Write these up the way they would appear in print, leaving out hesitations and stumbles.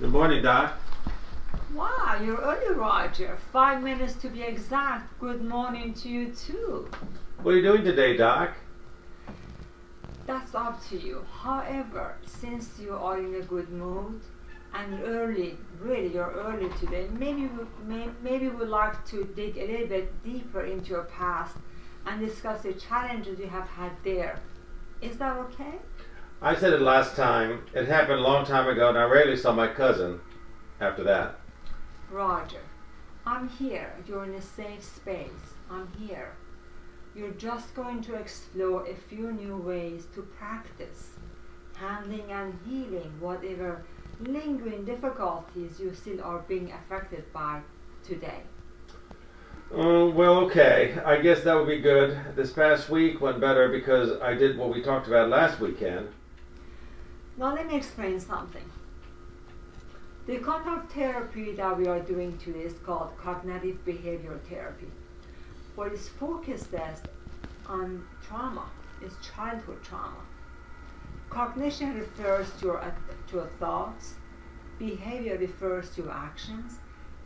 Good morning, Doc. Wow, you're early, Roger. 5 minutes to be exact. Good morning to you too. What are you doing today, Doc? That's up to you. However, since you are in a good mood and early, really you're early today, maybe we'd like to dig a little bit deeper into your past and discuss the challenges you have had there. Is that okay? I said it last time. It happened a long time ago, and I rarely saw my cousin after that. Roger, I'm here. You're in a safe space. I'm here. You're just going to explore a few new ways to practice handling and healing whatever lingering difficulties you still are being affected by today. Well, okay. I guess that would be good. This past week went better because I did what we talked about last weekend. Now let me explain something. The kind of therapy that we are doing today is called cognitive behavior therapy. What is focused on trauma is childhood trauma. Cognition refers to your thoughts, behavior refers to actions.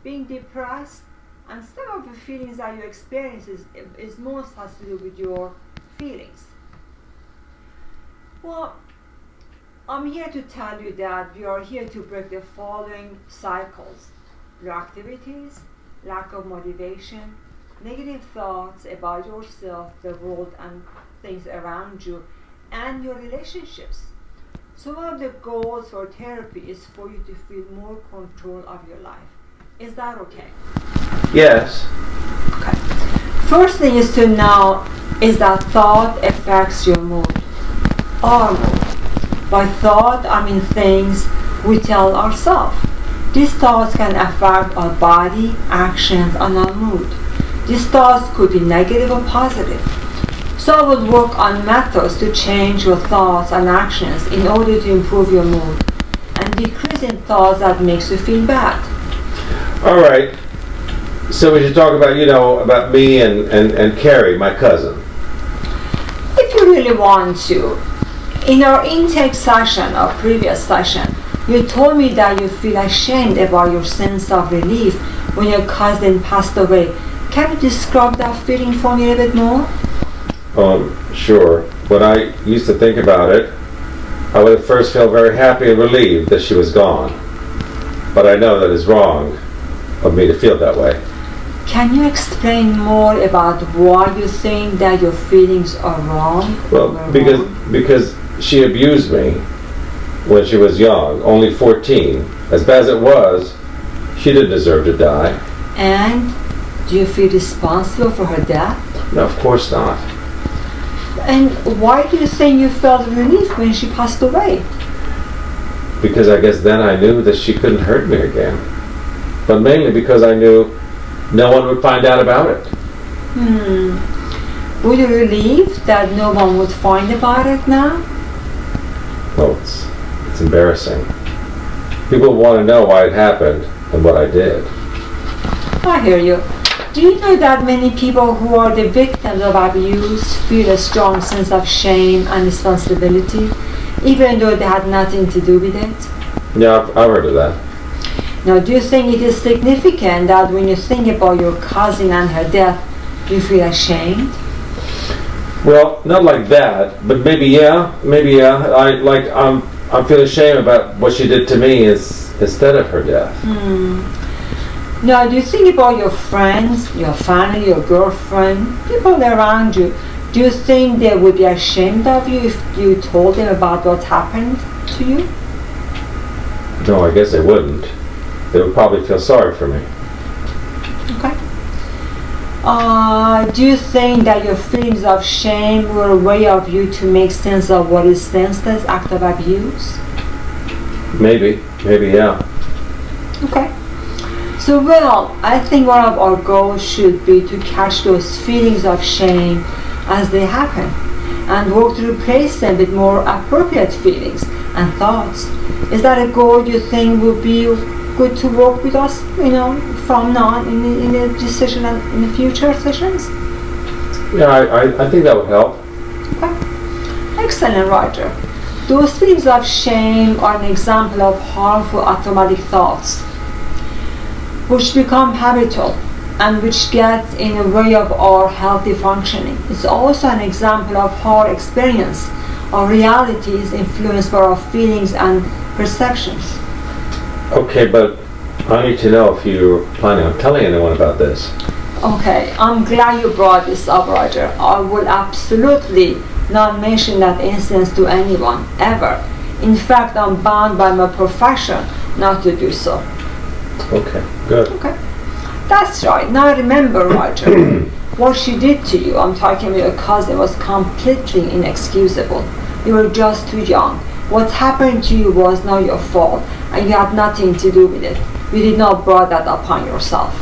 Being depressed and some of the feelings that you experience is most has to do with your feelings. Well, I'm here to tell you that we are here to break the following cycles: your activities, lack of motivation, negative thoughts about yourself, the world, and things around you, and your relationships. So one of the goals for therapy is for you to feel more control of your life. Is that okay? Yes. Okay. First thing is to know is that thought affects your mood. Our mood. By thought, I mean things we tell ourselves. These thoughts can affect our body, actions, and our mood. These thoughts could be negative or positive. So I will work on methods to change your thoughts and actions in order to improve your mood and decrease in thoughts that makes you feel bad. All right. So we should talk about, about me and Carrie, my cousin. If you really want to. In our intake session, our previous session, you told me that you feel ashamed about your sense of relief when your cousin passed away. Can you describe that feeling for me a bit more? Sure. When I used to think about it, I would at first feel very happy and relieved that she was gone. But I know that it's wrong of me to feel that way. Can you explain more about why you think that your feelings are wrong? Well, because she abused me when she was young, only 14. As bad as it was, she didn't deserve to die. And do you feel responsible for her death? No, of course not. And why do you think you felt relief when she passed away? Because I guess then I knew that she couldn't hurt me again. But mainly because I knew no one would find out about it. Were you relieved that no one would find about it now? Well, it's embarrassing. People want to know why it happened and what I did. I hear you. Do you know that many people who are the victims of abuse feel a strong sense of shame and responsibility, even though they had nothing to do with it? Yeah, I've heard of that. Now, do you think it is significant that when you think about your cousin and her death, you feel ashamed? Well, not like that, but maybe yeah. I feel ashamed about what she did to me instead of her death. Now, do you think about your friends, your family, your girlfriend, people around you? Do you think they would be ashamed of you if you told them about what happened to you? No, I guess they wouldn't. They would probably feel sorry for me. Okay. Do you think that your feelings of shame were a way of you to make sense of what is senseless act of abuse? Maybe, yeah. Okay. So, I think one of our goals should be to catch those feelings of shame as they happen and work to replace them with more appropriate feelings and thoughts. Is that a goal you think would be good to work with us, from now on in the decision and in the future sessions? Yeah, I think that would help. Okay. Excellent, Roger. Those feelings of shame are an example of harmful automatic thoughts, which become habitual and which gets in the way of our healthy functioning. It's also an example of how our experience of reality is influenced by our feelings and perceptions. Okay, but I need to know if you're planning on telling anyone about this. Okay, I'm glad you brought this up, Roger. I will absolutely not mention that instance to anyone, ever. In fact, I'm bound by my profession not to do so. Okay, good. Okay, that's right. Now remember, Roger, what she did to you, I'm talking about your cousin, was completely inexcusable. You were just too young. What happened to you was not your fault, and you had nothing to do with it. You did not brought that upon yourself.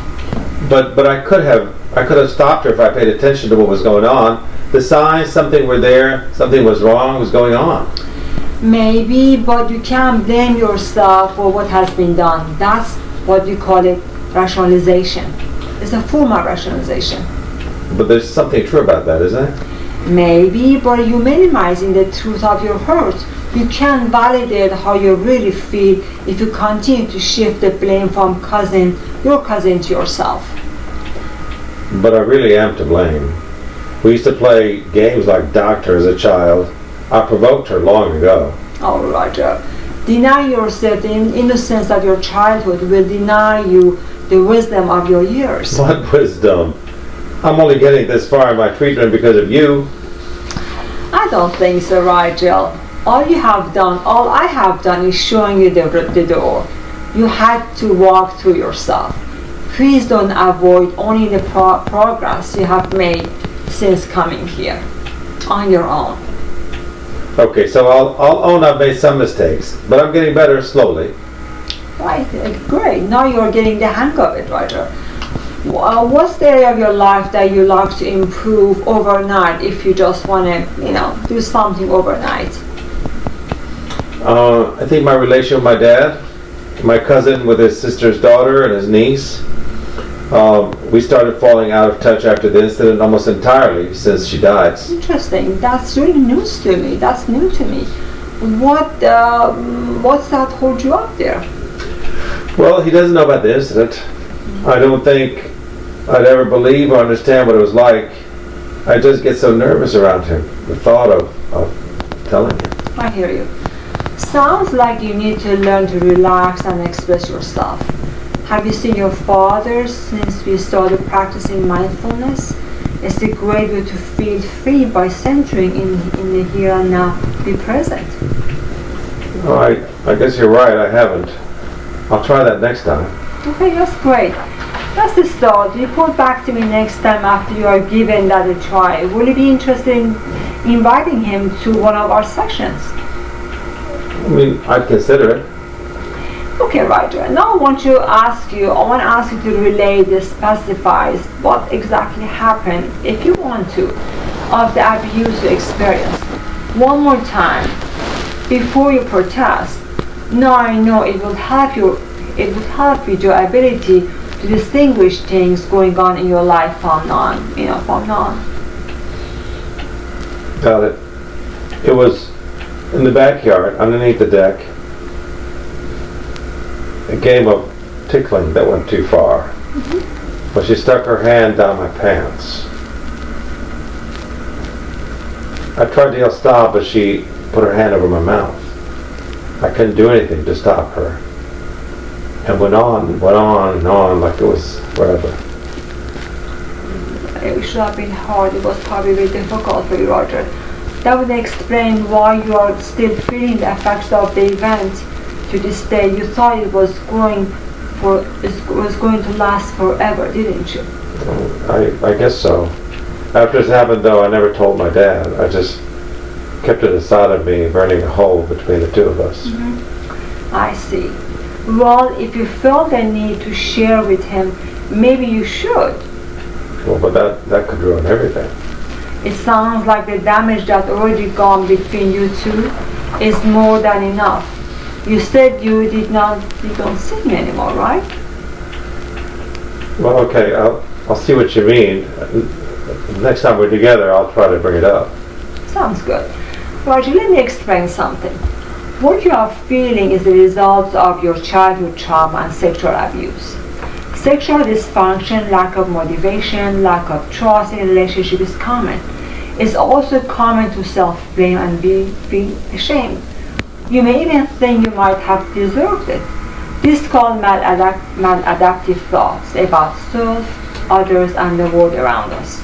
But I could have stopped her if I paid attention to what was going on. The signs, something were there, something was wrong, was going on. Maybe, but you can't blame yourself for what has been done. That's what you call it rationalization. It's a form of rationalization. But there's something true about that, isn't it? Maybe, but you're minimizing the truth of your hurt. You can't validate how you really feel if you continue to shift the blame from your cousin to yourself. But I really am to blame. We used to play games like doctor as a child. I provoked her long ago. Oh, Roger. Deny yourself the innocence of your childhood will deny you the wisdom of your years. What wisdom? I'm only getting this far in my treatment because of you. I don't think so, Rigel. All I have done is showing you the door. You had to walk through yourself. Please don't avoid only the progress you have made since coming here, on your own. Okay, so I'll own I've made some mistakes, but I'm getting better slowly. Right, great. Now you're getting the hang of it, Roger. What's the area of your life that you like to improve overnight if you just want to, do something overnight? I think my relation with my dad, my cousin with his sister's daughter and his niece. We started falling out of touch after the incident almost entirely since she died. Interesting. That's really news to me. That's new to me. What's that hold you up there? Well, he doesn't know about the incident. I don't think I'd ever believe or understand what it was like. I just get so nervous around him, the thought of telling him. I hear you. Sounds like you need to learn to relax and express yourself. Have you seen your father since we started practicing mindfulness? It's a great way to feel free by centering in the here and now. Be present. Oh, I guess you're right, I haven't. I'll try that next time. Okay, that's great. That's the start. Report back to me next time after you are given that a try. Will you be interested in inviting him to one of our sessions? I mean, I'd consider it. Okay, Roger. Now I want to ask you to relay the specifies what exactly happened, if you want to, of the abuse you experienced. One more time, before you protest. Now I know it will help you with your ability to distinguish things going on in your life from none. Got it. It was in the backyard, underneath the deck. A game of tickling that went too far. Mm-hmm. But she stuck her hand down my pants. I tried to yell stop, but she put her hand over my mouth. I couldn't do anything to stop her. And went on and on like it was forever. It should have been hard. It was probably very difficult for you, Roger. That would explain why you are still feeling the effects of the event to this day. You thought it was going to last forever, didn't you? I guess so. After this happened, though, I never told my dad. I just kept it inside of me, burning a hole between the two of us. Mm-hmm. I see. Well, if you felt the need to share with him, maybe you should. Well, but that could ruin everything. It sounds like the damage that already gone between you two is more than enough. You said you don't see me anymore, right? Well, okay, I'll see what you mean. Next time we're together, I'll try to bring it up. Sounds good. Marjan, let me explain something. What you are feeling is the result of your childhood trauma and sexual abuse. Sexual dysfunction, lack of motivation, lack of trust in a relationship is common. It's also common to self-blame and feel ashamed. You may even think you might have deserved it. This is called maladaptive thoughts about self, others, and the world around us.